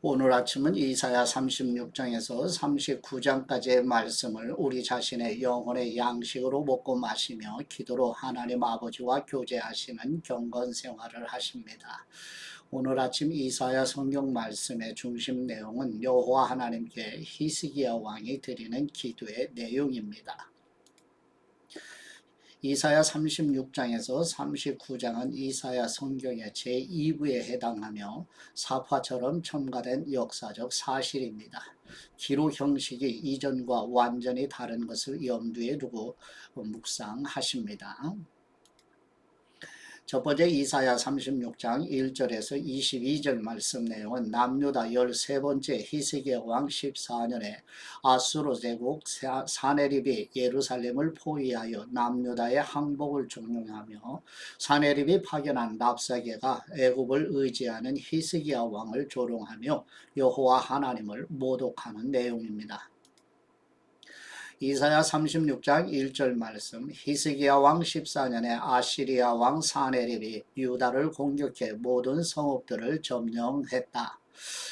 오늘 아침은 이사야 36장에서 39장까지의 말씀을 우리 자신의 영혼의 양식으로 먹고 마시며 기도로 하나님 아버지와 교제하시는 경건 생활을 하십니다. 오늘 아침 이사야 성경 말씀의 중심 내용은 여호와 하나님께 히스기야 왕이 드리는 기도의 내용입니다. 이사야 36장에서 39장은 이사야 성경의 제2부에 해당하며 사파처럼 첨가된 역사적 사실입니다. 기록 형식이 이전과 완전히 다른 것을 염두에 두고 묵상하십니다. 첫 번째 이사야 36장 1절에서 22절 말씀 내용은 남유다 13번째 히스기야 왕 14년에 아수르 제국 사네립이 예루살렘을 포위하여 남유다의 항복을 종용하며 사네립이 파견한 랍사게가 애굽을 의지하는 히스기야 왕을 조롱하며 여호와 하나님을 모독하는 내용입니다. 이사야 36장 1절 말씀 히스기야 왕 14년에 아시리아 왕 사네립이 유다를 공격해 모든 성읍들을 점령했다.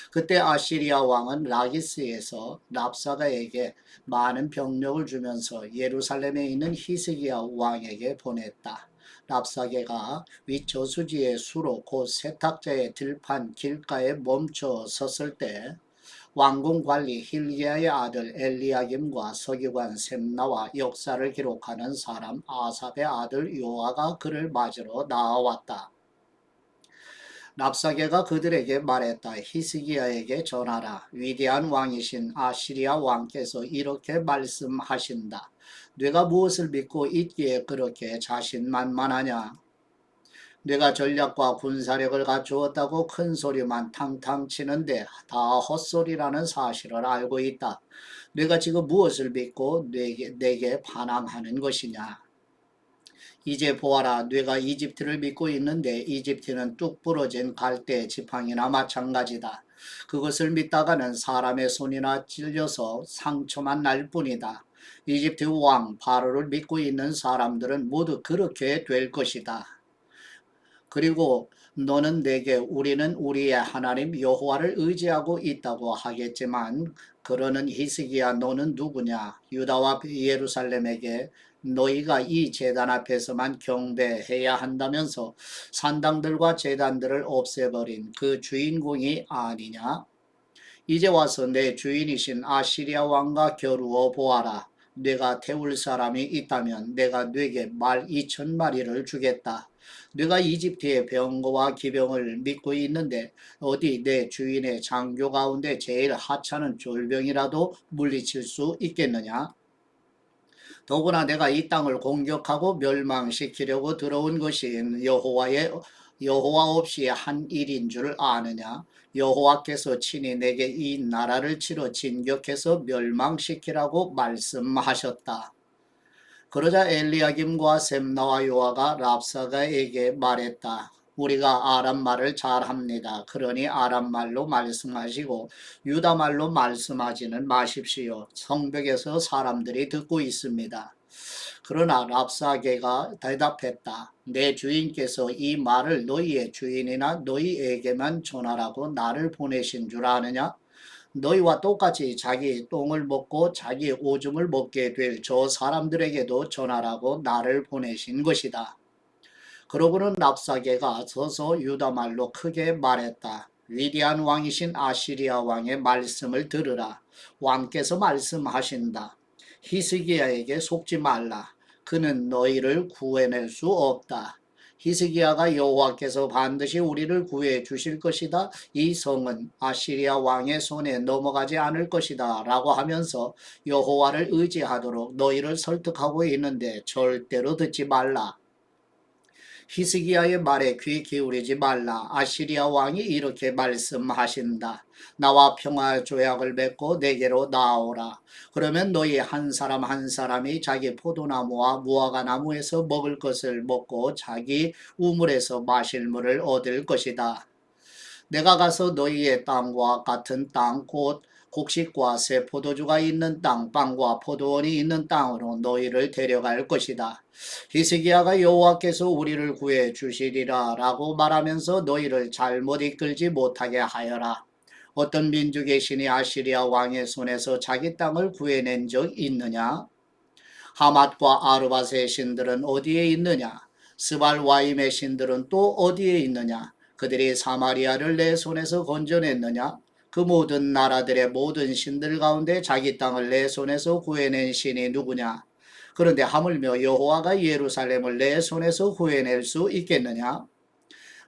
그때 아시리아 왕은 라기스에서 랍사가에게 많은 병력을 주면서 예루살렘에 있는 히스기야 왕에게 보냈다. 랍사게가 윗저수지의 수로 곧 세탁자의 들판 길가에 멈춰 섰을 때 왕궁 관리 hil기야의 아들 엘리야김과 서기관 셈나와 역사를 기록하는 사람 아삽의 아들 요아가 그를 맞으러 나아왔다. 랍사게가 그들에게 말했다. 히스기야에게 전하라. 위대한 왕이신 아시리아 왕께서 이렇게 말씀하신다. 네가 무엇을 믿고 있기에 그렇게 자신만만하냐? 네가 전략과 군사력을 갖추었다고 큰 소리만 탕탕 치는데 다 헛소리라는 사실을 알고 있다. 네가 지금 무엇을 믿고 내게 반항하는 것이냐? 이제 보아라. 네가 이집트를 믿고 있는데 이집트는 뚝 부러진 갈대 지팡이나 마찬가지다. 그것을 믿다가는 사람의 손이나 찔려서 상처만 날 뿐이다. 이집트 왕 바로를 믿고 있는 사람들은 모두 그렇게 될 것이다. 그리고 너는 내게 우리는 우리의 하나님 여호와를 의지하고 있다고 하겠지만 그러는 히스기야 너는 누구냐? 유다와 예루살렘에게 너희가 이 제단 앞에서만 경배해야 한다면서 산당들과 제단들을 없애버린 그 주인공이 아니냐? 이제 와서 내 주인이신 아시리아 왕과 겨루어 보아라. 네가 태울 사람이 있다면 내가 네게 말 2,000마리를 주겠다. 네가 이집트의 병거와 기병을 믿고 있는데 어디 내 주인의 장교 가운데 제일 하찮은 졸병이라도 물리칠 수 있겠느냐? 더구나 내가 이 땅을 공격하고 멸망시키려고 들어온 것이 여호와 없이 한 일인 줄 아느냐? 여호와께서 친히 내게 이 나라를 치러 진격해서 멸망시키라고 말씀하셨다. 그러자 엘리야김과 셈나와 요아가 랍사가에게 말했다. 우리가 아람말을 잘합니다. 그러니 아람말로 말씀하시고 유다말로 말씀하지는 마십시오. 성벽에서 사람들이 듣고 있습니다. 그러나 랍사게가 대답했다. 내 주인께서 이 말을 너희의 주인이나 너희에게만 전하라고 나를 보내신 줄 아느냐? 너희와 똑같이 자기 똥을 먹고 자기 오줌을 먹게 될 저 사람들에게도 전하라고 나를 보내신 것이다. 그러고는 랍사게가 서서 유다말로 크게 말했다. 위대한 왕이신 아시리아 왕의 말씀을 들으라. 왕께서 말씀하신다. 히스기야에게 속지 말라. 그는 너희를 구해낼 수 없다. 히스기야가 여호와께서 반드시 우리를 구해 주실 것이다. 이 성은 아시리아 왕의 손에 넘어가지 않을 것이다. 라고 하면서 여호와를 의지하도록 너희를 설득하고 있는데 절대로 듣지 말라. 히스기야의 말에 귀 기울이지 말라. 아시리아 왕이 이렇게 말씀하신다. 나와 평화 조약을 맺고 내게로 나오라. 그러면 너희 한 사람 한 사람이 자기 포도나무와 무화과 나무에서 먹을 것을 먹고 자기 우물에서 마실 물을 얻을 것이다. 내가 가서 너희의 땅과 같은 땅 곧 곡식과 새 포도주가 있는 땅, 빵과 포도원이 있는 땅으로 너희를 데려갈 것이다. 히스기야가 여호와께서 우리를 구해 주시리라 라고 말하면서 너희를 잘못 이끌지 못하게 하여라. 어떤 민족의 신이 아시리아 왕의 손에서 자기 땅을 구해낸 적 있느냐? 하맛과 아르밧의 신들은 어디에 있느냐? 스발와임의 신들은 또 어디에 있느냐? 그들이 사마리아를 내 손에서 건져냈느냐? 그 모든 나라들의 모든 신들 가운데 자기 땅을 내 손에서 구해낸 신이 누구냐? 그런데 하물며 여호와가 예루살렘을 내 손에서 구해낼 수 있겠느냐?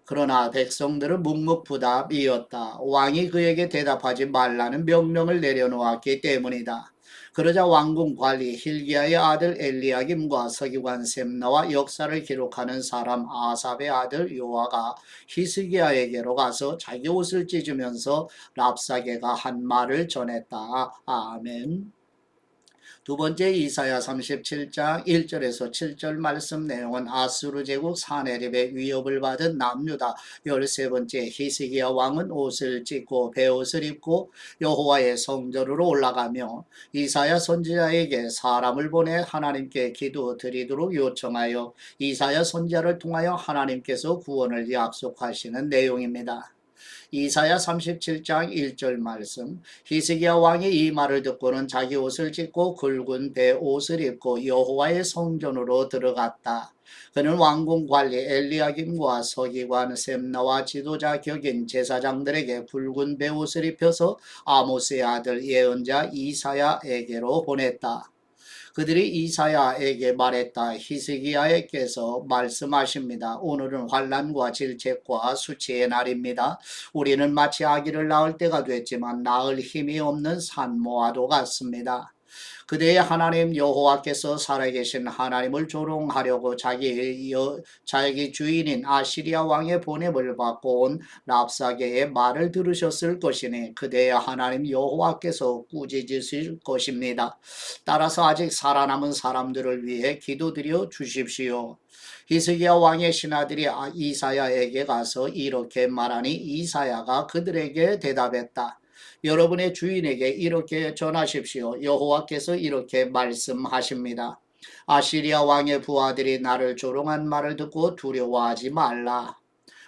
그러나 백성들은 묵묵부답이었다. 왕이 그에게 대답하지 말라는 명령을 내려놓았기 때문이다. 그러자 왕궁 관리 hil기야의 아들 엘리야김과 서기관 셈나와 역사를 기록하는 사람 아삽의 아들 요아가 히스기야에게로 가서 자기 옷을 찢으면서 랍사게가 한 말을 전했다. 아멘. 두 번째 이사야 37장 1절에서 7절 말씀 내용은 아수르 제국 사네립의 위협을 받은 남유다 13번째 히스기야 왕은 옷을 찢고 베옷을 입고 여호와의 성전으로 올라가며 이사야 선지자에게 사람을 보내 하나님께 기도드리도록 요청하여 이사야 선지자를 통하여 하나님께서 구원을 약속하시는 내용입니다. 이사야 37장 1절 말씀. 히스기야 왕이 이 말을 듣고는 자기 옷을 찢고 굵은 배 옷을 입고 여호와의 성전으로 들어갔다. 그는 왕궁 관리 엘리야김과 서기관 셈나와 지도자 격인 제사장들에게 굵은 배 옷을 입혀서 아모스의 아들 예언자 이사야에게로 보냈다. 그들이 이사야에게 말했다. 히스기야께서 말씀하십니다. 오늘은 환난과 질책과 수치의 날입니다. 우리는 마치 아기를 낳을 때가 됐지만 낳을 힘이 없는 산모와도 같습니다. 그대의 하나님 여호와께서 살아계신 하나님을 조롱하려고 자기 주인인 아시리아 왕의 보냄을 받고 온 랍사게의 말을 들으셨을 것이니 그대의 하나님 여호와께서 꾸짖으실 것입니다. 따라서 아직 살아남은 사람들을 위해 기도드려 주십시오. 히스기야 왕의 신하들이 이사야에게 가서 이렇게 말하니 이사야가 그들에게 대답했다. 여러분의 주인에게 이렇게 전하십시오. 여호와께서 이렇게 말씀하십니다. 아시리아 왕의 부하들이 나를 조롱한 말을 듣고 두려워하지 말라.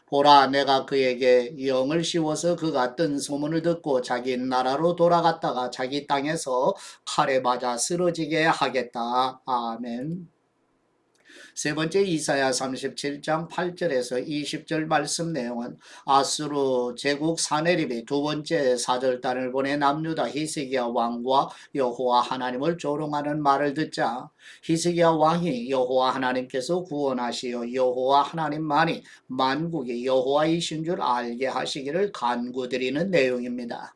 보라, 내가 그에게 영을 씌워서 그가 뜬 소문을 듣고 자기 나라로 돌아갔다가 자기 땅에서 칼에 맞아 쓰러지게 하겠다. 아멘. 세 번째 이사야 37장 8절에서 20절 말씀 내용은 아수르 제국 사네립이 두 번째 사절단을 보내 남유다 히스기야 왕과 여호와 하나님을 조롱하는 말을 듣자 히스기야 왕이 여호와 하나님께서 구원하시어 여호와 하나님만이 만국이 여호와이신 줄 알게 하시기를 간구드리는 내용입니다.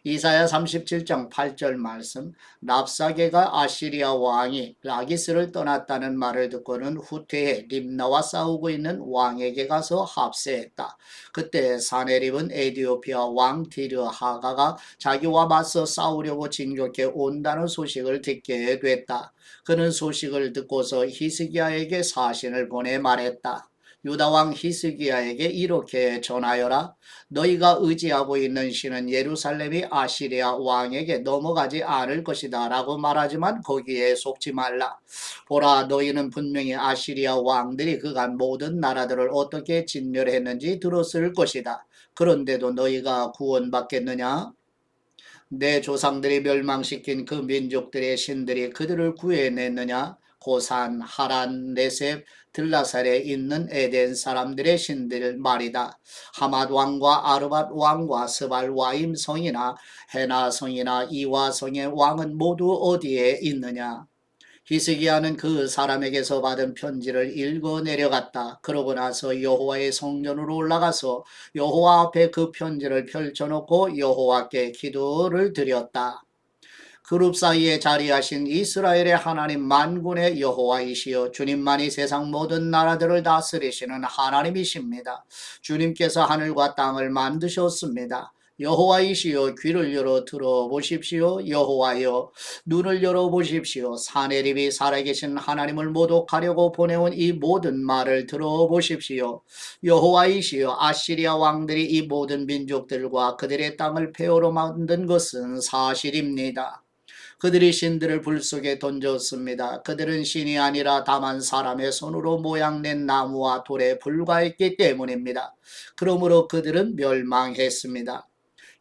이사야 37장 8절 말씀. 랍사게가 아시리아 왕이 라기스를 떠났다는 말을 듣고는 후퇴해 림나와 싸우고 있는 왕에게 가서 합세했다. 그때 사네립은 에디오피아 왕 디르하가가 자기와 맞서 싸우려고 진격해 온다는 소식을 듣게 됐다. 그는 소식을 듣고서 히스기야에게 사신을 보내 말했다. 유다왕 히스기야에게 이렇게 전하여라. 너희가 의지하고 있는 신은 예루살렘이 아시리아 왕에게 넘어가지 않을 것이다 라고 말하지만 거기에 속지 말라. 보라, 너희는 분명히 아시리아 왕들이 그간 모든 나라들을 어떻게 진멸했는지 들었을 것이다. 그런데도 너희가 구원받겠느냐? 내 조상들이 멸망시킨 그 민족들의 신들이 그들을 구해냈느냐? 고산, 하란, 네셉, 들라살에 있는 에덴 사람들의 신들 말이다. 하맛 왕과 아르밧 왕과 스발 와임 성이나 헤나 성이나 이와 성의 왕은 모두 어디에 있느냐? 히스기야는 그 사람에게서 받은 편지를 읽어 내려갔다. 그러고 나서 여호와의 성전으로 올라가서 여호와 앞에 그 편지를 펼쳐놓고 여호와께 기도를 드렸다. 그룹 사이에 자리하신 이스라엘의 하나님 만군의 여호와이시여 주님만이 세상 모든 나라들을 다스리시는 하나님이십니다. 주님께서 하늘과 땅을 만드셨습니다. 여호와이시여 귀를 열어 들어보십시오. 여호와여 눈을 열어보십시오. 사네립이 살아계신 하나님을 모독하려고 보내온 이 모든 말을 들어보십시오. 여호와이시여 아시리아 왕들이 이 모든 민족들과 그들의 땅을 폐허로 만든 것은 사실입니다. 그들이 신들을 불 속에 던졌습니다. 그들은 신이 아니라 다만 사람의 손으로 모양낸 나무와 돌에 불과했기 때문입니다. 그러므로 그들은 멸망했습니다.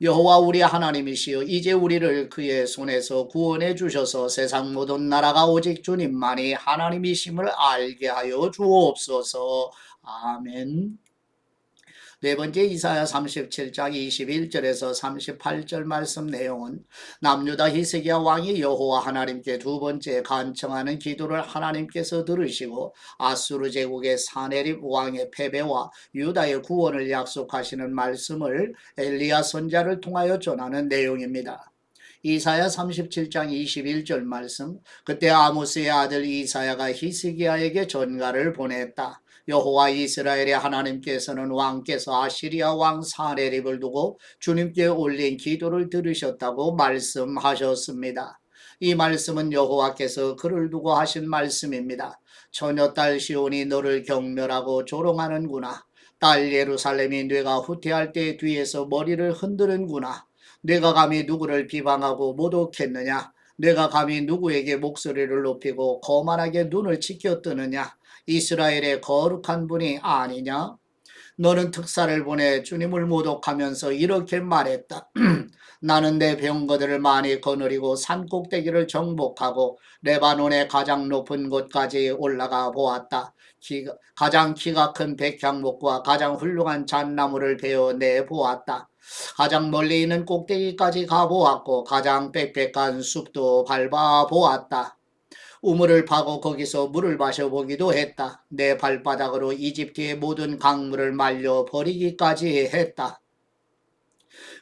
여호와 우리 하나님이시여 이제 우리를 그의 손에서 구원해 주셔서 세상 모든 나라가 오직 주님만이 하나님이심을 알게 하여 주옵소서. 아멘. 네 번째 이사야 37장 21절에서 38절 말씀 내용은 남유다 히스기야 왕이 여호와 하나님께 두 번째 간청하는 기도를 하나님께서 들으시고 아수르 제국의 사네립 왕의 패배와 유다의 구원을 약속하시는 말씀을 엘리야 선지자를 통하여 전하는 내용입니다. 이사야 37장 21절 말씀, 그때 아모스의 아들 이사야가 히스기야에게 전가를 보냈다. 여호와 이스라엘의 하나님께서는 왕께서 아시리아 왕 사네립을 두고 주님께 올린 기도를 들으셨다고 말씀하셨습니다. 이 말씀은 여호와께서 그를 두고 하신 말씀입니다. 처녀딸 시온이 너를 경멸하고 조롱하는구나. 딸 예루살렘이 뇌가 후퇴할 때 뒤에서 머리를 흔드는구나. 내가 감히 누구를 비방하고 모독했느냐? 내가 감히 누구에게 목소리를 높이고 거만하게 눈을 치켜뜨느냐? 이스라엘의 거룩한 분이 아니냐? 너는 특사를 보내 주님을 모독하면서 이렇게 말했다. 나는 내 병거들을 많이 거느리고 산꼭대기를 정복하고 레바논의 가장 높은 곳까지 올라가 보았다. 가장 키가 큰 백향목과 가장 훌륭한 잣나무를 베어내 보았다. 가장 멀리 있는 꼭대기까지 가보았고 가장 빽빽한 숲도 밟아보았다. 우물을 파고 거기서 물을 마셔보기도 했다. 내 발바닥으로 이집트의 모든 강물을 말려 버리기까지 했다.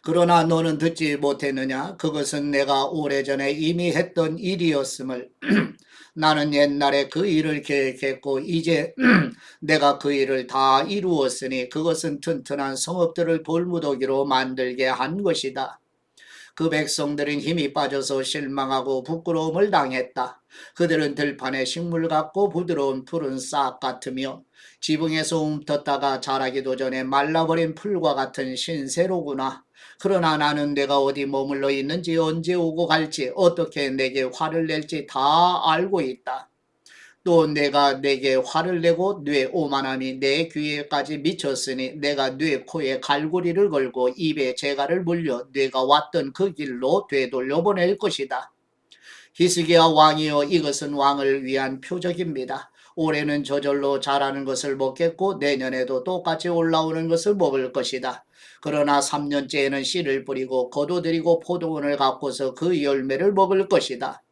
그러나 너는 듣지 못했느냐? 그것은 내가 오래전에 이미 했던 일이었음을 나는 옛날에 그 일을 계획했고 이제 내가 그 일을 다 이루었으니 그것은 튼튼한 성읍들을 돌무더기로 만들게 한 것이다. 그 백성들은 힘이 빠져서 실망하고 부끄러움을 당했다. 그들은 들판에 식물 같고 부드러운 푸른 싹 같으며 지붕에서 움텄다가 자라기도 전에 말라버린 풀과 같은 신세로구나. 그러나 나는 내가 어디 머물러 있는지 언제 오고 갈지 어떻게 내게 화를 낼지 다 알고 있다. 또 내가 내게 화를 내고 뇌 오만함이 내 귀에까지 미쳤으니 내가 뇌 코에 갈고리를 걸고 입에 재갈을 물려 뇌가 왔던 그 길로 되돌려 보낼 것이다. 히스기야 왕이여 이것은 왕을 위한 표적입니다. 올해는 저절로 자라는 것을 먹겠고 내년에도 똑같이 올라오는 것을 먹을 것이다. 그러나 3년째에는 씨를 뿌리고 거두들이고 포도원을 갖고서 그 열매를 먹을 것이다.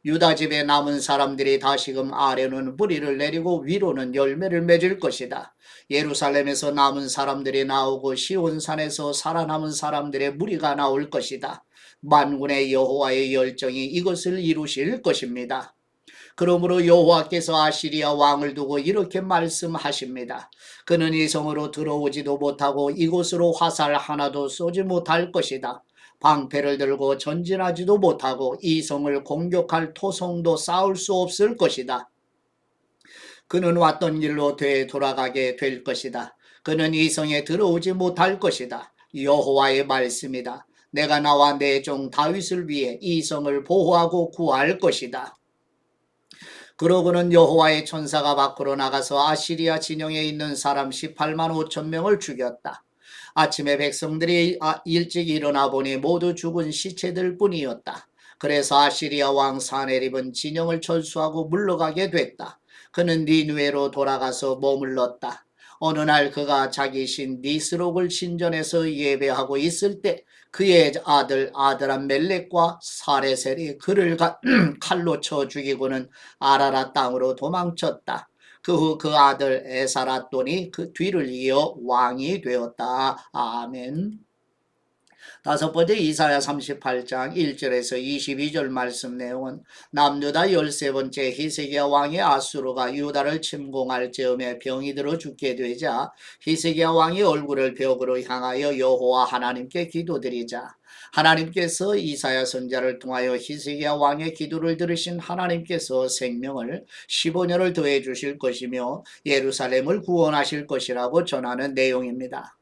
유다 집에 남은 사람들이 다시금 아래는 뿌리를 내리고 위로는 열매를 맺을 것이다. 예루살렘에서 남은 사람들이 나오고 시온산에서 살아남은 사람들의 무리가 나올 것이다. 만군의 여호와의 열정이 이것을 이루실 것입니다. 그러므로 여호와께서 아시리아 왕을 두고 이렇게 말씀하십니다. 그는 이 성으로 들어오지도 못하고 이곳으로 화살 하나도 쏘지 못할 것이다. 방패를 들고 전진하지도 못하고 이 성을 공격할 토성도 쌓을 수 없을 것이다. 그는 왔던 길로 되돌아가게 될 것이다. 그는 이 성에 들어오지 못할 것이다. 여호와의 말씀이다. 내가 나와 내 종 다윗을 위해 이 성을 보호하고 구할 것이다. 그러고는 여호와의 천사가 밖으로 나가서 아시리아 진영에 있는 사람 18만 5천 명을 죽였다. 아침에 백성들이 일찍 일어나 보니 모두 죽은 시체들 뿐이었다. 그래서 아시리아 왕 사네립은 진영을 철수하고 물러가게 됐다. 그는 니느웨로 돌아가서 머물렀다. 어느 날 그가 자기 신 니스록을 신전에서 예배하고 있을 때 그의 아들 아드람멜렉과 사레셀이 그를 칼로 쳐 죽이고는 아라라 땅으로 도망쳤다. 그 후 그 아들 에사라돈이 그 뒤를 이어 왕이 되었다. 아멘. 다섯 번째 이사야 38장 1절에서 22절 말씀 내용은 남유다 13번째 히스기야 왕의 아수르가 유다를 침공할 즈음에 병이 들어 죽게 되자 히스기야 왕이 얼굴을 벽으로 향하여 여호와 하나님께 기도드리자 하나님께서 이사야 선지자를 통하여 히스기야 왕의 기도를 들으신 하나님께서 생명을 15년을 더해 주실 것이며 예루살렘을 구원하실 것이라고 전하는 내용입니다.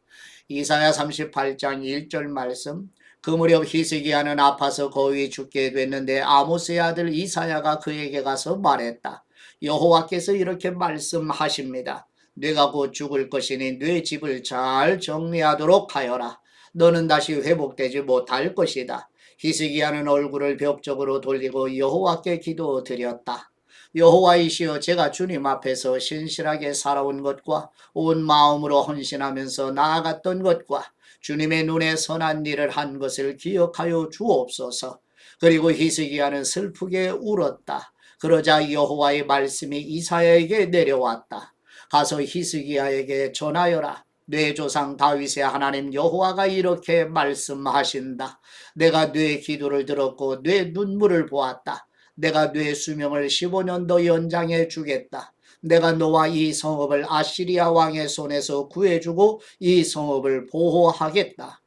이사야 38장 1절 말씀 그 무렵 히스기야는 아파서 거의 죽게 됐는데 아모스의 아들 이사야가 그에게 가서 말했다. 여호와께서 이렇게 말씀하십니다. 네가 곧 죽을 것이니 네 집을 잘 정리하도록 하여라. 너는 다시 회복되지 못할 것이다. 히스기야는 얼굴을 벽 쪽으로 돌리고 여호와께 기도드렸다. 여호와이시여, 제가 주님 앞에서 신실하게 살아온 것과 온 마음으로 헌신하면서 나아갔던 것과 주님의 눈에 선한 일을 한 것을 기억하여 주옵소서. 그리고 히스기야는 슬프게 울었다. 그러자 여호와의 말씀이 이사야에게 내려왔다. 가서 히스기야에게 전하여라. 네 조상 다윗의 하나님 여호와가 이렇게 말씀하신다. 내가 네 기도를 들었고 네 눈물을 보았다. 내가 네 수명을 15년 더 연장해 주겠다. 내가 너와 이 성읍을 아시리아 왕의 손에서 구해주고 이 성읍을 보호하겠다.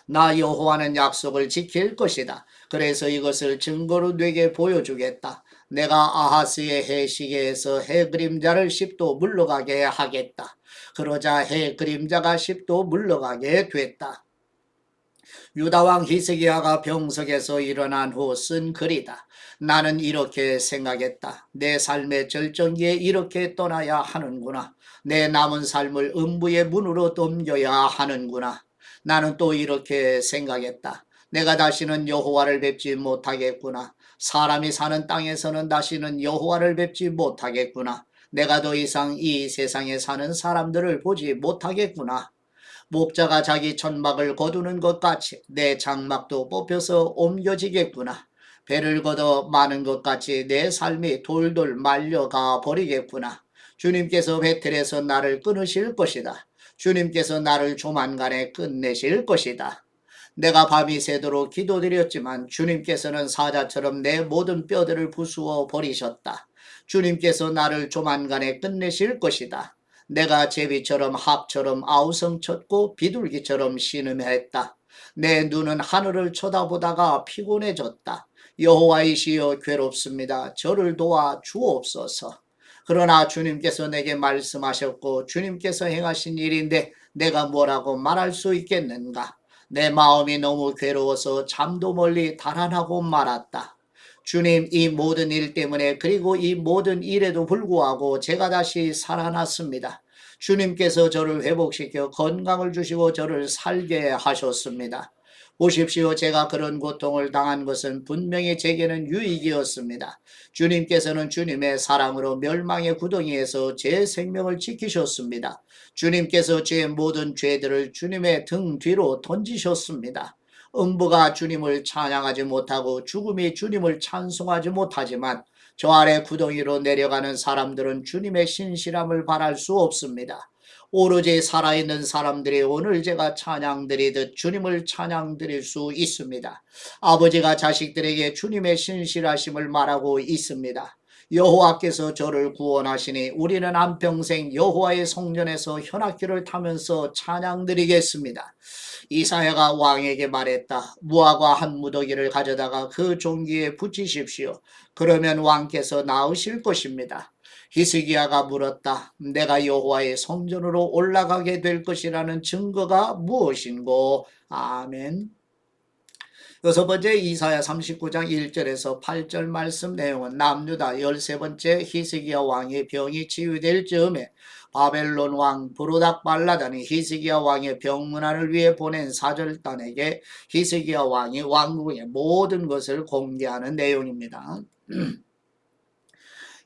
나 여호와는 약속을 지킬 것이다. 그래서 이것을 증거로 네게 보여주겠다. 내가 아하스의 해시계에서 해 그림자를 10도 물러가게 하겠다. 그러자 해 그림자가 10도 물러가게 됐다. 유다왕 히스기야가 병석에서 일어난 후 쓴 글이다. 나는 이렇게 생각했다. 내 삶의 절정기에 이렇게 떠나야 하는구나. 내 남은 삶을 음부의 문으로 넘겨야 하는구나. 나는 또 이렇게 생각했다. 내가 다시는 여호와를 뵙지 못하겠구나. 사람이 사는 땅에서는 다시는 여호와를 뵙지 못하겠구나. 내가 더 이상 이 세상에 사는 사람들을 보지 못하겠구나. 목자가 자기 천막을 거두는 것 같이 내 장막도 뽑혀서 옮겨지겠구나. 배를 걷어 마는 것 같이 내 삶이 돌돌 말려가 버리겠구나. 주님께서 베텔에서 나를 끊으실 것이다. 주님께서 나를 조만간에 끝내실 것이다. 내가 밤이 새도록 기도드렸지만 주님께서는 사자처럼 내 모든 뼈들을 부수어 버리셨다. 주님께서 나를 조만간에 끝내실 것이다. 내가 제비처럼 합처럼 아우성쳤고 비둘기처럼 신음했다. 내 눈은 하늘을 쳐다보다가 피곤해졌다. 여호와이시여, 괴롭습니다. 저를 도와 주옵소서. 그러나 주님께서 내게 말씀하셨고 주님께서 행하신 일인데 내가 뭐라고 말할 수 있겠는가? 내 마음이 너무 괴로워서 잠도 멀리 달아나고 말았다. 주님, 이 모든 일 때문에 그리고 이 모든 일에도 불구하고 제가 다시 살아났습니다. 주님께서 저를 회복시켜 건강을 주시고 저를 살게 하셨습니다. 보십시오. 제가 그런 고통을 당한 것은 분명히 제게는 유익이었습니다. 주님께서는 주님의 사랑으로 멸망의 구덩이에서 제 생명을 지키셨습니다. 주님께서 제 모든 죄들을 주님의 등 뒤로 던지셨습니다. 음부가 주님을 찬양하지 못하고 죽음이 주님을 찬송하지 못하지만 저 아래 구덩이로 내려가는 사람들은 주님의 신실함을 바랄 수 없습니다. 오로지 살아있는 사람들이 오늘 제가 찬양드리듯 주님을 찬양드릴 수 있습니다. 아버지가 자식들에게 주님의 신실하심을 말하고 있습니다. 여호와께서 저를 구원하시니 우리는 한평생 여호와의 성전에서 현악기를 타면서 찬양드리겠습니다. 이사야가 왕에게 말했다. 무화과 한 무더기를 가져다가 그 종기에 붙이십시오. 그러면 왕께서 나으실 것입니다. 히스기야가 물었다. 내가 여호와의 성전으로 올라가게 될 것이라는 증거가 무엇인고? 아멘. 여섯 번째, 이사야 39장 1절에서 8절 말씀 내용은 남유다 13번째 히스기야 왕의 병이 치유될 즈음에 바벨론 왕 브로닥 발라단이 히스기야 왕의 병문안을 위해 보낸 사절단에게 히스기야 왕이 왕궁의 모든 것을 공개하는 내용입니다.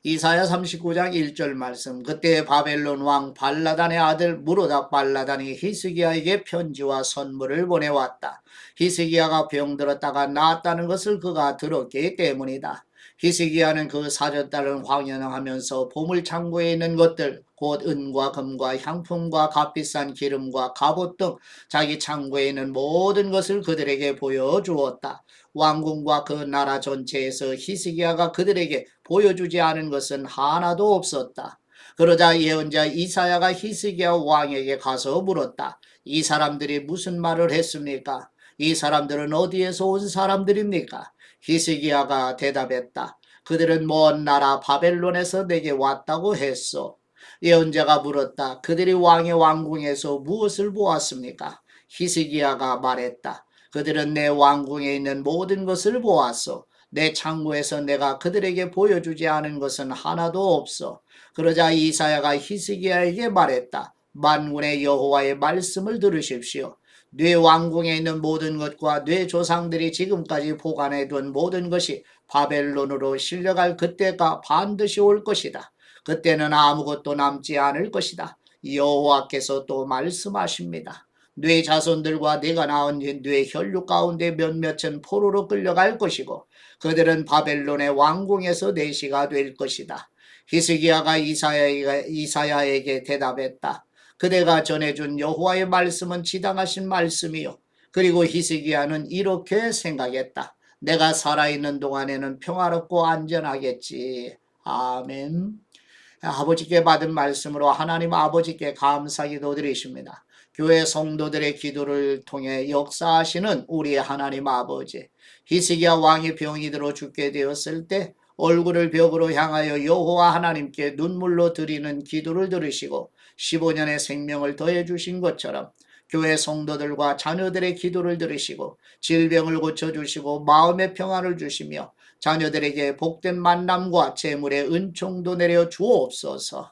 이사야 39장 1절 말씀. 그때 바벨론 왕 발라단의 아들 무로닥 발라단이 히스기야에게 편지와 선물을 보내왔다. 히스기야가 병들었다가 나았다는 것을 그가 들었기 때문이다. 히스기야는 그 사절단을 황연하면서 보물창고에 있는 것들, 곧 은과 금과 향품과 값비싼 기름과 갑옷 등 자기 창고에 있는 모든 것을 그들에게 보여주었다. 왕궁과 그 나라 전체에서 히스기야가 그들에게 보여주지 않은 것은 하나도 없었다. 그러자 예언자 이사야가 히스기야 왕에게 가서 물었다. 이 사람들이 무슨 말을 했습니까? 이 사람들은 어디에서 온 사람들입니까? 히스기야가 대답했다. 그들은 먼 나라 바벨론에서 내게 왔다고 했소. 예언자가 물었다. 그들이 왕의 왕궁에서 무엇을 보았습니까? 히스기야가 말했다. 그들은 내 왕궁에 있는 모든 것을 보았소. 내 창고에서 내가 그들에게 보여주지 않은 것은 하나도 없어. 그러자 이사야가 히스기야에게 말했다. 만군의 여호와의 말씀을 들으십시오. 네 왕궁에 있는 모든 것과 네 조상들이 지금까지 보관해둔 모든 것이 바벨론으로 실려갈 그때가 반드시 올 것이다. 그때는 아무것도 남지 않을 것이다. 여호와께서 또 말씀하십니다. 네 자손들과 네가 낳은 네 혈육 가운데 몇몇은 포로로 끌려갈 것이고 그들은 바벨론의 왕궁에서 내시가 될 것이다. 히스기야가 이사야에게 대답했다. 그대가 전해준 여호와의 말씀은 지당하신 말씀이요. 그리고 히스기야는 이렇게 생각했다. 내가 살아있는 동안에는 평화롭고 안전하겠지. 아멘. 아버지께 받은 말씀으로 하나님 아버지께 감사기도 드리십니다. 교회 성도들의 기도를 통해 역사하시는 우리 하나님 아버지. 히스기야 왕이 병이 들어 죽게 되었을 때 얼굴을 벽으로 향하여 여호와 하나님께 눈물로 드리는 기도를 들으시고 15년의 생명을 더해 주신 것처럼 교회 성도들과 자녀들의 기도를 들으시고 질병을 고쳐주시고 마음의 평안을 주시며 자녀들에게 복된 만남과 재물의 은총도 내려 주옵소서.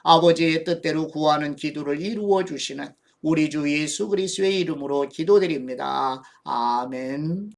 아버지의 뜻대로 구하는 기도를 이루어 주시는 우리 주 예수 그리스도의 이름으로 기도드립니다. 아멘.